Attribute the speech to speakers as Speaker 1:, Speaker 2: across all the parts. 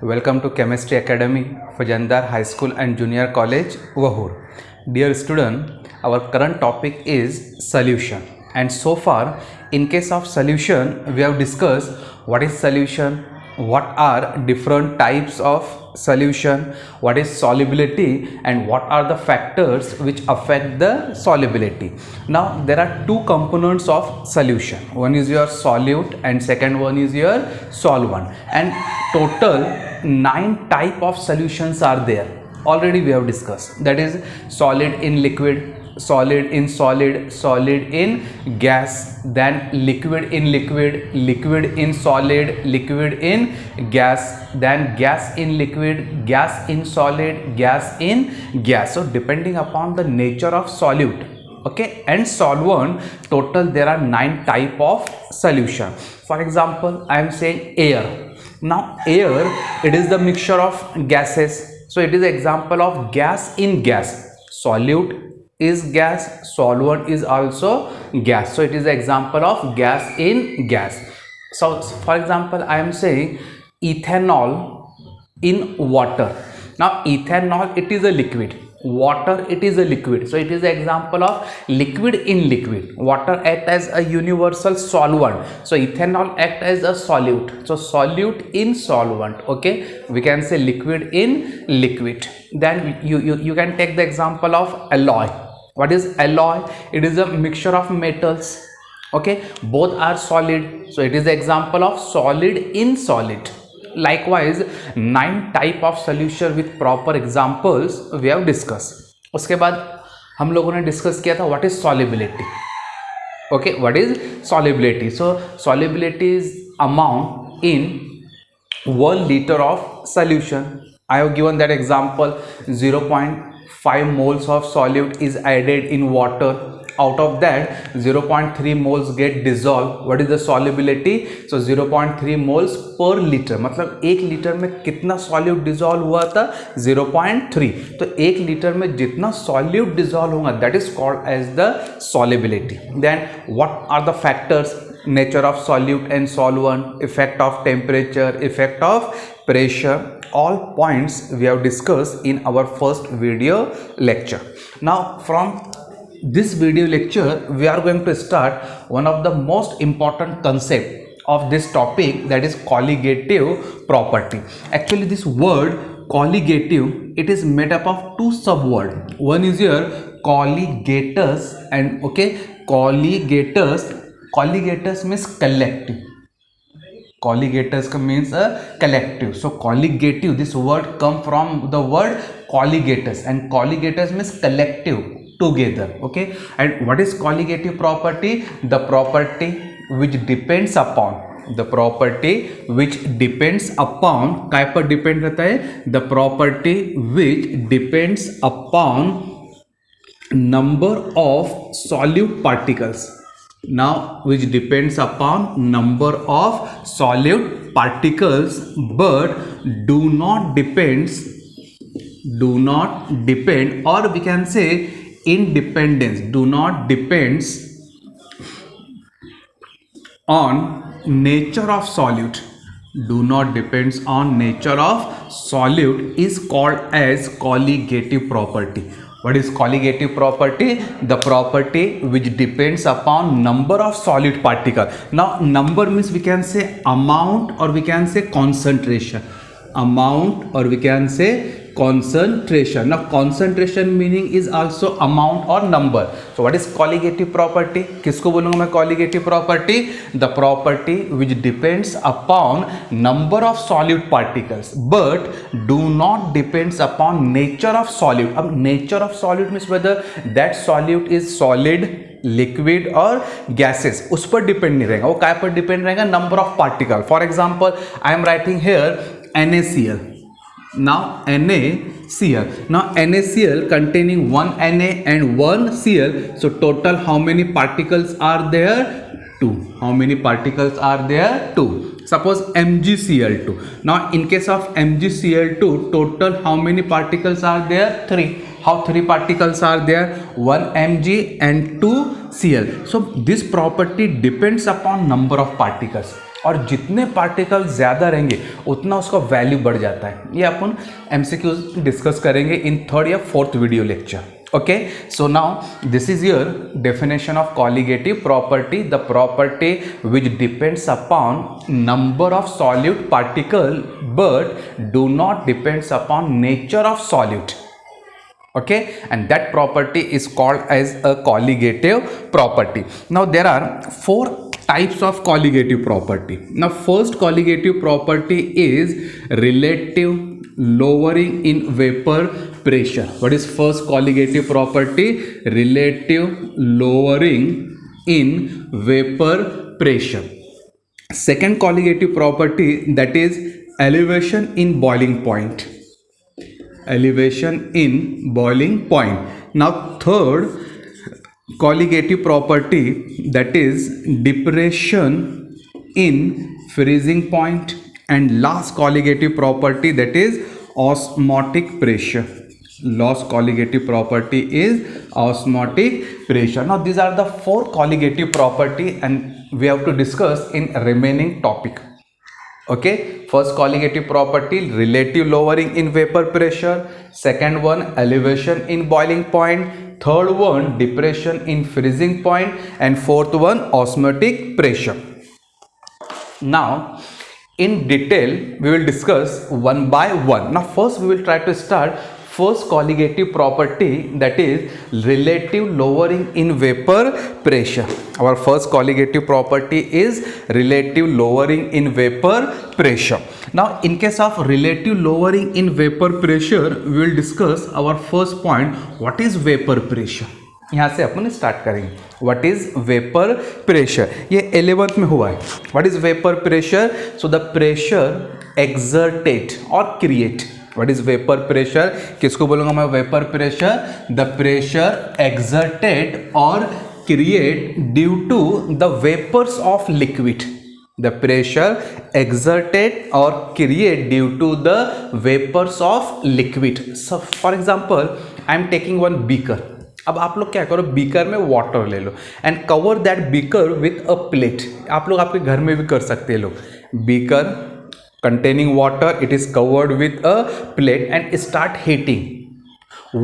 Speaker 1: Welcome to Chemistry Academy, Fajandar High School and Junior College, Vahur. Dear student, our current topic is solution. And so far, in case of solution, we have discussed what is solution, what are different types of solution, what is solubility, and what are the factors which affect the solubility. Now there are two components of solution. One is your solute and second one is your solvent, and total 9 type of solutions are there. Already we have discussed, that is solid in liquid, solid in solid, solid in gas, then liquid in liquid, liquid in solid, liquid in gas, then gas in liquid, gas in solid, gas in gas. So depending upon the nature of solute, okay, and solvent, total there are 9 type of solution. For example, I am saying air. Now air, it is the mixture of gases, so it is example of gas in gas. Solute is gas, solvent is also gas, so it is example of gas in gas. So for example, I am saying ethanol in water. Now ethanol, it is a liquid, water, it is a liquid, so it is an example of liquid in liquid. Water act as a universal solvent, so ethanol act as a solute, so solute in solvent. Okay, we can say liquid in liquid. Then you can take the example of alloy. What is alloy? It is a mixture of metals. Okay, both are solid, so it is the example of solid in solid. Likewise 9 type of solution with proper examples we have discussed. उसके बाद हम लोगों ने discuss किया था what is solubility. Okay, what is solubility? So solubility is amount in 1 liter of solution. I have given that example. 0.5 moles of solute is added in water. Out of that 0.3 moles get dissolved. What is the solubility? So 0.3 moles per liter, मतलब 1 litre में कितना solute dissolve हुआ था? 0.3. तो 1 litre में जितना solute dissolve होगा, that is called as the solubility. Then what are the factors? Nature of solute and solvent, effect of temperature, effect of pressure, all points we have discussed in our first video lecture. Now from this video lecture we are going to start one of the most important concept of this topic, that is colligative property. Actually this word colligative, it is made up of 2 subwords. One is your colligatous, and okay, colligatous means collective. Colligators means a collective. So colligative, this word come from the word colligatous, and colligators means collective, together. Okay, and what is colligative property? The property which depends upon, the property which depends upon, काय पर depend रहता है? The property which depends upon number of solute particles. Now which depends upon number of solute particles, but do not depend, or we can say independence, do not depends on nature of solute, do not depends on nature of solute, is called as colligative property. What is colligative property? The property which depends upon number of solute particle. Now number means we can say amount, or we can say concentration. Amount, or we can say concentration. Now concentration meaning is also amount or number. So what is colligative property? किसको बोलूँगा मैं colligative property? The property which depends upon number of solute particles, but do not depends upon nature of solute. अब nature of solute means whether that solute is solid, liquid और gases, उस पर depend नहीं रहेगा. वो काय पर depend रहेगा? Number of particle. For example I am writing here NaCl. Now NaCl. Now NaCl containing 1 Na and 1 Cl. So total how many particles are there? 2. How many particles are there? 2. Suppose MgCl2. Now in case of MgCl2, total how many particles are there? 3. How 3 particles are there? 1 Mg and 2 Cl. So this property depends upon number of particles. और जितने particle ज़्यादा रहेंगे उतना उसका value बढ़ जाता है। ये अपन MCQs डिस्कस करेंगे इन थर्ड या fourth video lecture. Okay, so now this is your definition of colligative property, the property which depends upon number of solute particle but do not depends upon nature of solute. Okay, and that property is called as a colligative property. Now there are four types of colligative property. Now first colligative property is relative lowering in vapor pressure. What is first colligative property? Relative lowering in vapor pressure. Second colligative property, that is elevation in boiling point. Elevation in boiling point. Now third colligative property, that is depression in freezing point, and last colligative property, that is osmotic pressure. Last colligative property is osmotic pressure. Now these are the four colligative property and we have to discuss in remaining topic. Okay, first colligative property, relative lowering in vapor pressure. Second one, elevation in boiling point. Third one, depression in freezing point. And fourth one, osmotic pressure. Now in detail we will discuss one by one. Now first we will try to start first colligative property, that is relative lowering in vapor pressure. Our first colligative property is relative lowering in vapor pressure. Now in case of relative lowering in vapor pressure, we will discuss our first point, what is vapor pressure. यहाँ से अपन start करेंगे. What is vapour pressure, ये 11th में हुआ है. What is vapour pressure? So the pressure exerted or create. What is vapour pressure? किसको बोलूंगा मैं vapour pressure? The pressure exerted or create due to the vapours of liquid. The pressure exerted or create due to the vapors of liquid. So for example, I am taking one beaker. अब आप लोग क्या करो, beaker में water ले लो and cover that beaker with a plate. आप लोग आपके घर में भी कर सकते हैं. लोग beaker containing water, it is covered with a plate and start heating.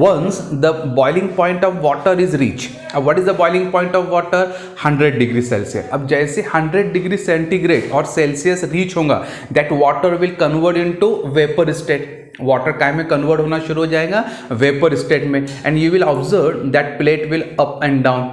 Speaker 1: Once the boiling point of water is reached, what is the boiling point of water? 100 degree Celsius. अब जैसे 100 degree centigrade और Celsius reach होगा, that water will convert into vapor state. Water काय में convert होना शुरू हो जाएगा, वेपर स्टेट में. And you will observe that plate will up and down.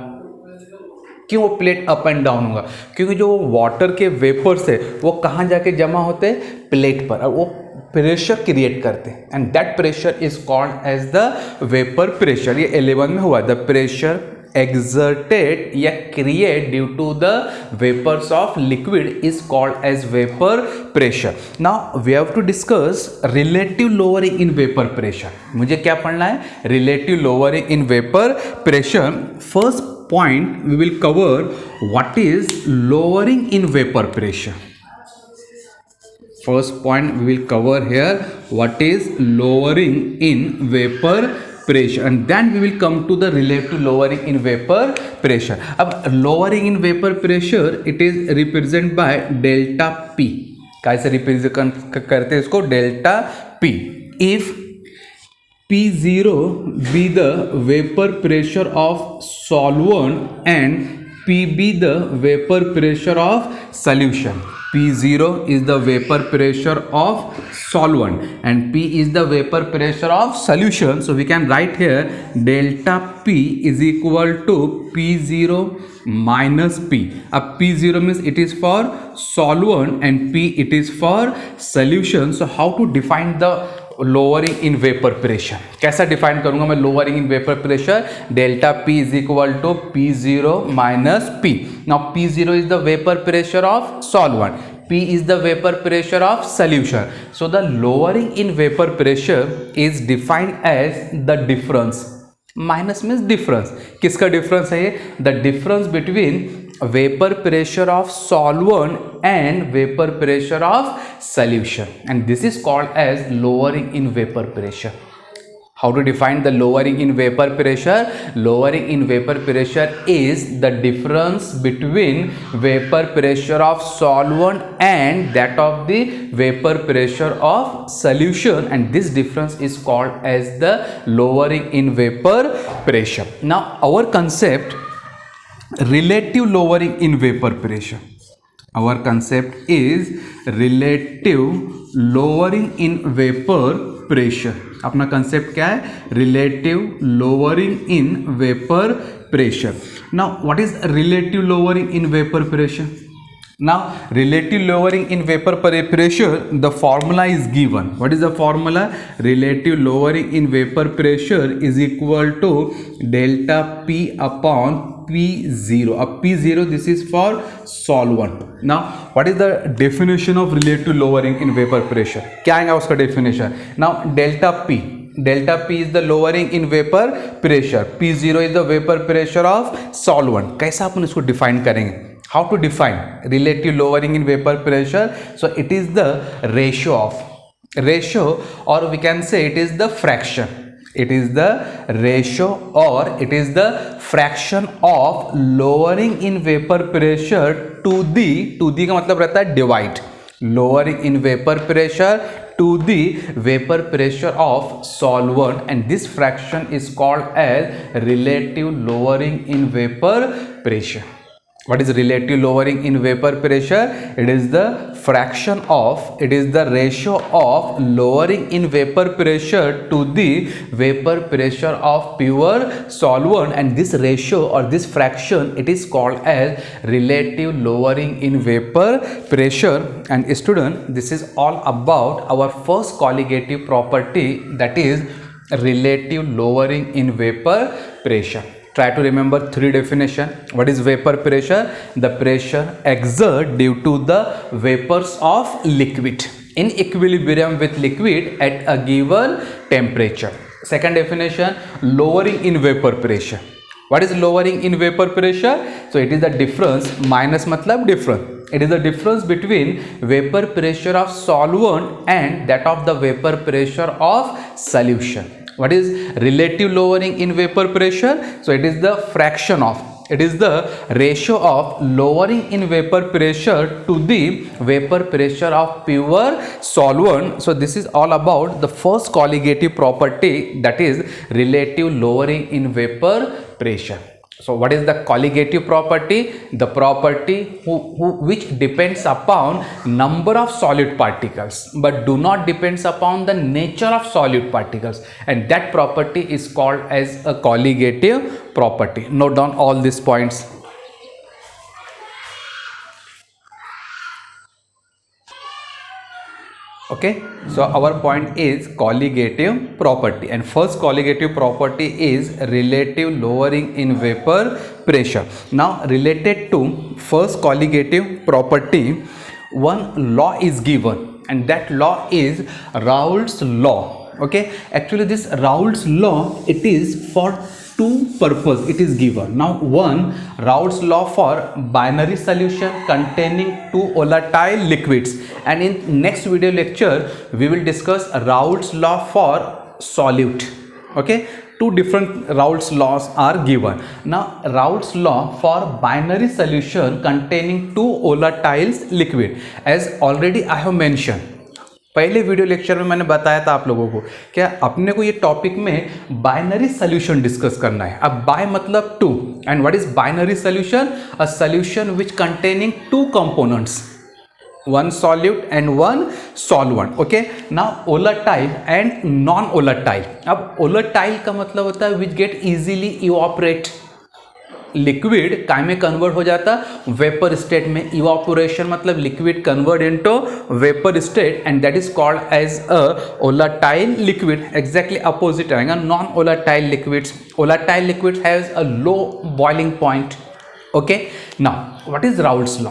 Speaker 1: क्यों वो प्लेट अप एंड डाउन होगा? क्योंकि जो वाटर के वेपर्स है वो कहाँ जाके जमा होते हैं? प्लेट पर. और वो प्रेशर क्रिएट करते हैं and that pressure is called as the vapour pressure. ये 11 में हुआ. द प्रेशर exerted या create due to the vapors of liquid is called as vapor pressure. Now we have to discuss relative lowering in vapor pressure. मुझे क्या पढ़ना है? Relative lowering in vapor pressure. First point we will cover what is lowering in vapor pressure. First point we will cover here what is lowering in vapor pressure, and then we will come to the relative lowering in vapor pressure. अब lowering in vapor pressure it is represented by delta P. कैसे represent करते हैं इसको? Delta P. If P0 be the vapor pressure of solvent and P be the vapor pressure of solution. P0 is the vapor pressure of solvent and P is the vapor pressure of solution. So we can write here delta P is equal to P0 minus P. अब P0 means it is for solvent and P it is for solution. So how to define the lowering in vapor pressure? कैसा define करूंगा मैं lowering in vapor pressure? delta P is equal to P0 minus P. Now P0 is the vapor pressure of solvent, P is the vapor pressure of solution. So the lowering in vapor pressure is defined as the difference. Minus means difference. किसका difference है ये? The difference between vapor pressure of solvent and vapor pressure of solution, and this is called as lowering in vapor pressure. How to define the lowering in vapor pressure? Lowering in vapor pressure is the difference between vapor pressure of solvent and that of the vapor pressure of solution, and this difference is called as the lowering in vapor pressure. Now our concept, relative lowering in vapor pressure. Our concept is relative lowering in vapor pressure. अपना concept क्या है? Relative lowering in vapour pressure. Now what is relative lowering in vapour pressure? Now relative lowering in vapor pressure, the formula is given. What is the formula? Relative lowering in vapor pressure is equal to delta P upon P0. P0, this is for solvent. Now what is the definition of relative lowering in vapor pressure? क्या आएगा उसका definition? Now delta P is the lowering in vapor pressure. P0 is the vapor pressure of solvent. कैसा अपन इसको define करेंगे? How to define relative lowering in vapor pressure? So it is the ratio, or we can say it is the fraction. It is the ratio or it is the fraction of lowering in vapor pressure to the का मतलब रहता है divide. Lowering in vapor pressure to the vapor pressure of solvent, and this fraction is called as relative lowering in vapor pressure. What is relative lowering in vapor pressure? It is the fraction of, it is the ratio of lowering in vapor pressure to the vapor pressure of pure solvent, and this ratio or this fraction, it is called as relative lowering in vapor pressure. And student, this is all about our first colligative property, that is relative lowering in vapor pressure. Try to remember three definition. What is vapor pressure? The pressure exerted due to the vapors of liquid in equilibrium with liquid at a given temperature. Second definition, lowering in vapor pressure. What is lowering in vapor pressure? So it is the difference, minus matlab difference. It is the difference between vapor pressure of solvent and that of the vapor pressure of solution. What is relative lowering in vapor pressure? So it is the fraction of, it is the ratio of lowering in vapor pressure to the vapor pressure of pure solvent. So this is all about the first colligative property, that is relative lowering in vapor pressure. So what is the colligative property? The property which depends upon number of solid particles but do not depends upon the nature of solid particles, and that property is called as a colligative property. Note down all these points. Okay, so our point is colligative property, and first colligative property is relative lowering in vapor pressure. Now related to first colligative property, one law is given, and that law is Raoult's law. Okay, actually this Raoult's law, it is for two purpose it is given. Now one, Raoult's law for binary solution containing two volatile liquids, and in next video lecture we will discuss Raoult's law for solute. Okay, two different Raoult's laws are given. Now Raoult's law for binary solution containing two volatile liquid, as already I have mentioned, पहले video lecture में मैंने बताया था आप लोगों को, क्या अपने को ये टॉपिक में बाइनरी सोल्यूशन डिस्कस करना है. अब बाय मतलब two, and what is binary solution? A solution which containing two components, one solute and one solvent. Okay, now volatile and non volatile. अब volatile का मतलब होता है which get easily evaporate. Liquid काय में कन्वर्ट हो जाता? वेपर स्टेट में. इवापोरेशन मतलब liquid convert into vapour state, and that is called as a volatile liquid. Exactly opposite आएगा non volatile liquids. Volatile liquid has a low boiling point. Okay, now what is Raoult's law?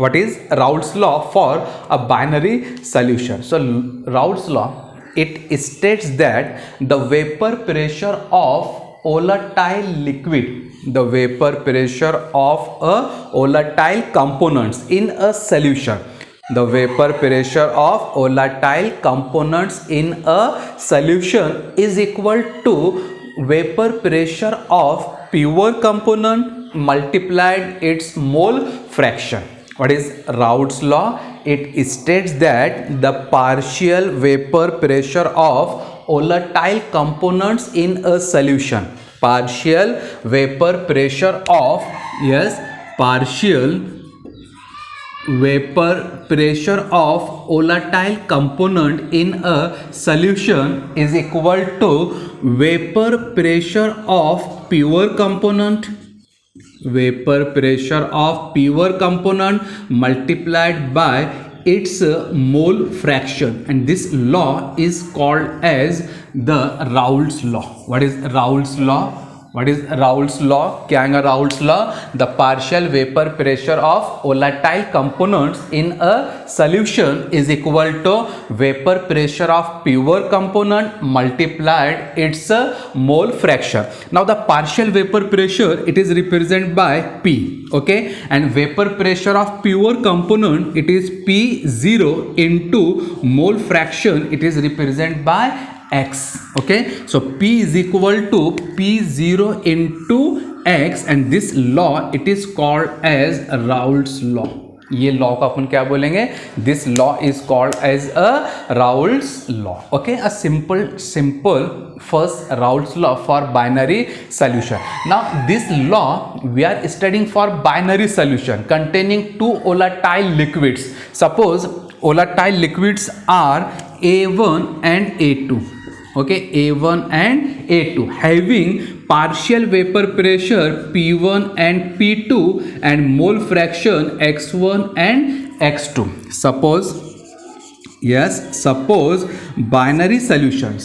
Speaker 1: What is Raoult's law for a binary solution? So Raoult's law, it states that the vapor pressure of volatile liquid, the vapor pressure of a volatile components in a solution The vapor pressure of volatile components in a solution is equal to vapor pressure of pure component multiplied its mole fraction. What is Raoult's law? It states that the partial vapor pressure of volatile components in a solution, partial vapor pressure of, yes, partial vapor pressure of volatile component in a solution is equal to vapor pressure of pure component, vapor pressure of pure component multiplied by its mole fraction, and this law is called as the Raoult's law. What is Raoult's law? What is Raoult's law? क्या है Raoult's law? The partial vapor pressure of volatile components in a solution is equal to vapor pressure of pure component multiplied its mole fraction. Now the partial vapor pressure, it is represented by P, okay, and vapor pressure of pure component, it is P0 into mole fraction, it is represented by x, okay. So P is equal to P0 into x, and this law it is called as Raoult's law. ये law को अपन क्या बोलेंगे? This law is called as a Raoult's law, okay. A simple first Raoult's law for binary solution. Now this law we are studying for binary solution containing two volatile liquids. Suppose volatile liquids are A1 and A2, okay, A1 and A2 having partial vapor pressure P1 and P2 and mole fraction x1 and x2. Suppose, yes, suppose binary solution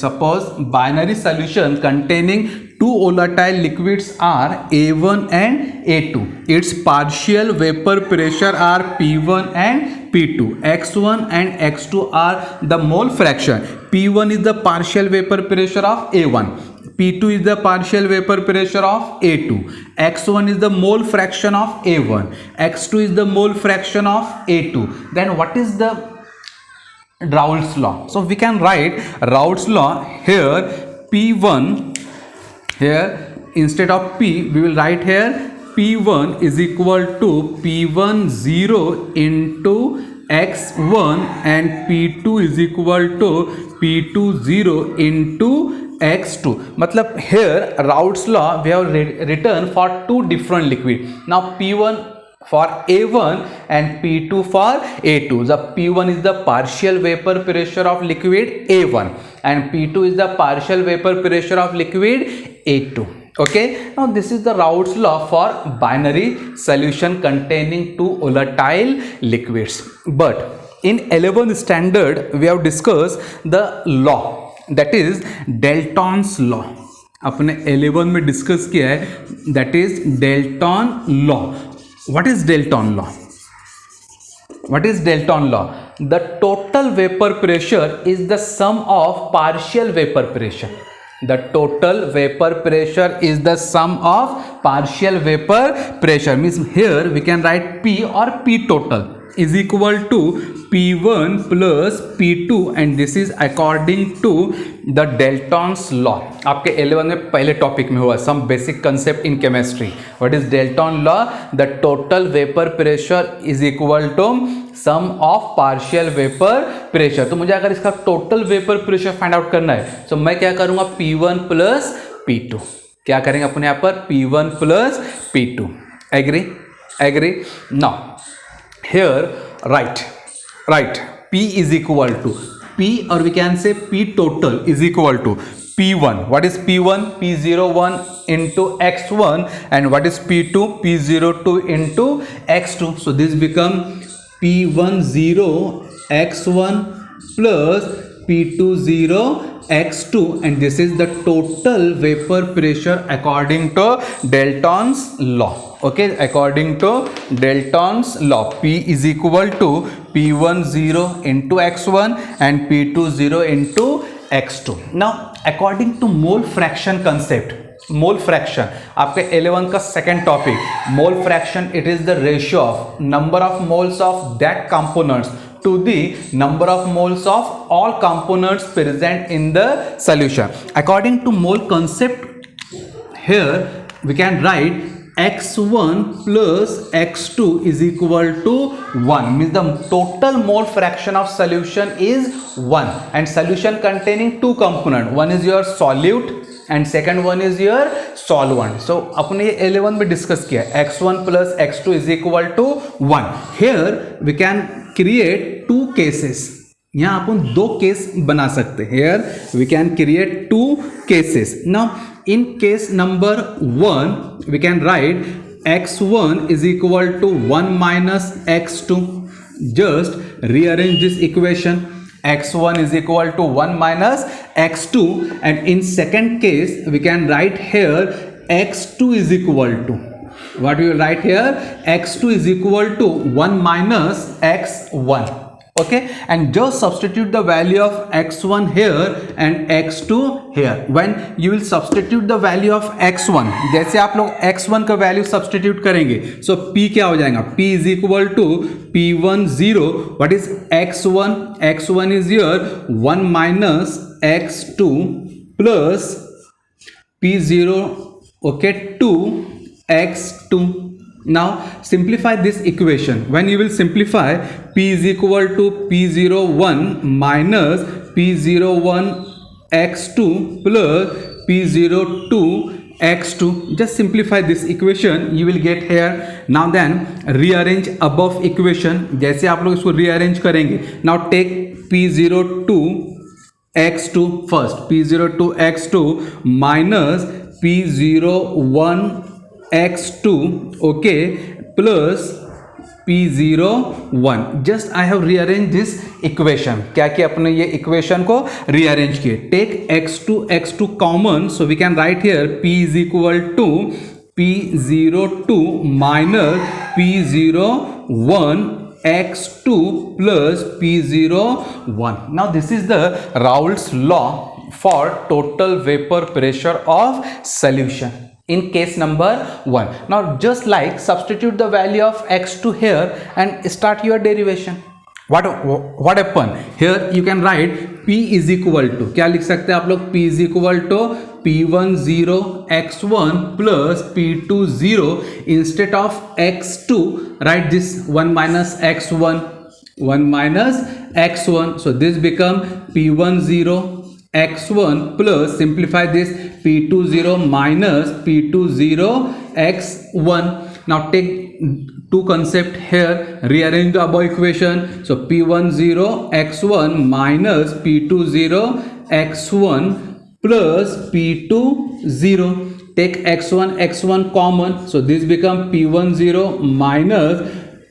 Speaker 1: containing two volatile liquids are A1 and A2. Its partial vapor pressure are P1 and P2. x1 and x2 are the mole fraction. P1 is the partial vapor pressure of A1. P2 is the partial vapor pressure of A2. x1 is the mole fraction of A1. x2 is the mole fraction of A2. Then what is the Raoult's law? So we can write Raoult's law here. P1, here instead of P we will write here P1 is equal to P10 into x1 and P2 is equal to P20 into x2. मतलब here Raoult's law we have written for two different liquid. Now P1 for A1 and P2 for A2. The P1 is the partial vapor pressure of liquid A1 and P2 is the partial vapor pressure of liquid A2. Okay, now this is the Raoult's law for binary solution containing two volatile liquids. But in 11th standard we have discussed the law, that is Dalton's law. अपने 11 में discuss किया है, that is Dalton law. What is Dalton law? What is Dalton law? The total vapor pressure is the sum of partial vapor pressure. The total vapor pressure is the sum of partial vapor pressure. Means here we can write P or P total is equal to P1 plus P2 and this is according to the Dalton's law. आपके 11 में पहले topic में हुआ some basic concept in chemistry. What is Dalton law? The total vapor pressure is equal to sum of partial vapor pressure. तो मुझे अगर इसका total vapour pressure find out करना है तो मैं क्या करूँगा P1 प्लस P2. क्या करेंगे अपने यहाँ पर P1 plus P2. Agree? Now here write P is equal to P, or we can say P total is equal to P1. What is P1? P01 into x1 and what is P2? P02 into x2. So this become P10 x1 plus P20 x2 and this is the total vapor pressure according to Dalton's law. Okay, according to Dalton's law, P is equal to P10 into x1 and P20 into x2. Now according to mole fraction concept, mole fraction आपके 11 का second topic. Mole fraction it is the ratio of number of moles of that components to the number of moles of all components present in the solution. According to mole concept, here we can write x1 plus x2 is equal to 1, means the total mole fraction of solution is 1, and solution containing two component, one is your solute and second one is your solvent. So अपने ये L1 में discuss किया x1 plus x2 is equal to 1. Here we can create two cases. यहाँ अपन दो case बना सकते हैं. Here we can create two cases. Now in case number 1 we can write x1 is equal to 1 minus x2. Just rearrange this equation. x1 is equal to 1 minus x2, and in second case we can write here x2 is equal to, what we will write here, x2 is equal to 1 minus x1. Okay, and just substitute the value of x1 here and x2 here. When you will substitute the value of x1, जैसे आप लोग x1 का value substitute करेंगे, so p क्या हो जाएगा, p is equal to p1 0. What is x1? x1 is here 1 minus x2 plus p0, okay, 2 x2. Now simplify this equation. When you will simplify, p is equal to p01 minus p01 x2 plus p02 x2. Just simplify this equation, you will get here. Now then rearrange above equation. जैसे आप लोग इसको rearrange करेंगे. Now take p02 x2 first, p02 x2 minus p01 x2, okay, plus p01. just I have rearranged this equation. क्या कि अपने ये equation को rearrange किए. take x2 common, so we can write here p is equal to p02 minus p01 x2 plus p01. now this is the Raoult's law for total vapor pressure of solution in case number 1. Now just like substitute the value of x2 here and start your derivation. What happened here? You can write p is equal to, क्या लिख सकते हैं आप लोग, p is equal to p10 x1 plus p20. instead of x2 write this 1 minus x1, 1 minus x1, so this become p10 x1 plus, simplify this, p20 minus p20 x1. now take two concept here, rearrange the above equation. so p10 x1 minus p20 x1 plus p20. take x1 common, so this become p10 minus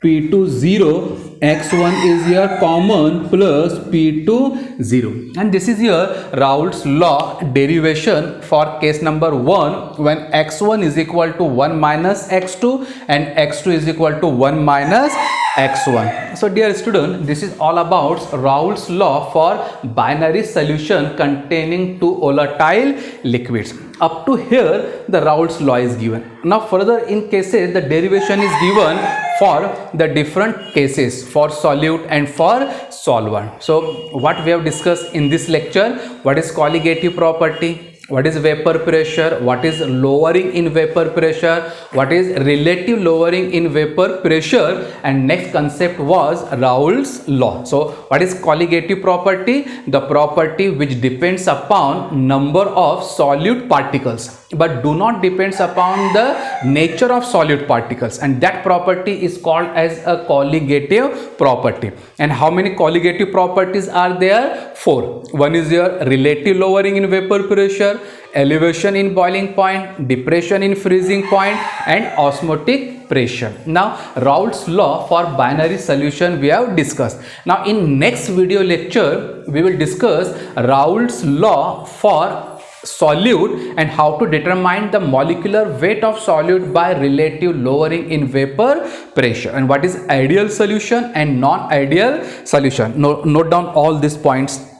Speaker 1: p20 x1 is your common plus p20, and this is your Raoult's law derivation for case number 1 when x1 is equal to 1 minus x2 and x2 is equal to 1 minus x1. so dear student, this is all about Raoult's law for binary solution containing two volatile liquids. Up to here the Raoult's law is given. Now further in cases the derivation is given for the different cases, for solute and for solvent. so what we have discussed in this lecture, what is colligative property, what is vapor pressure, what is lowering in vapor pressure, what is relative lowering in vapor pressure, and next concept was Raoult's law. so what is colligative property? the property which depends upon number of solute particles but do not depends upon the nature of solute particles, and that property is called as a colligative property. and how many colligative properties are there? 4. One is your relative lowering in vapor pressure, elevation in boiling point, depression in freezing point, and osmotic pressure. Now Raoult's law for binary solution we have discussed. Now in next video lecture we will discuss Raoult's law for solute and how to determine the molecular weight of solute by relative lowering in vapor pressure, and what is ideal solution and non-ideal solution. Note down all these points.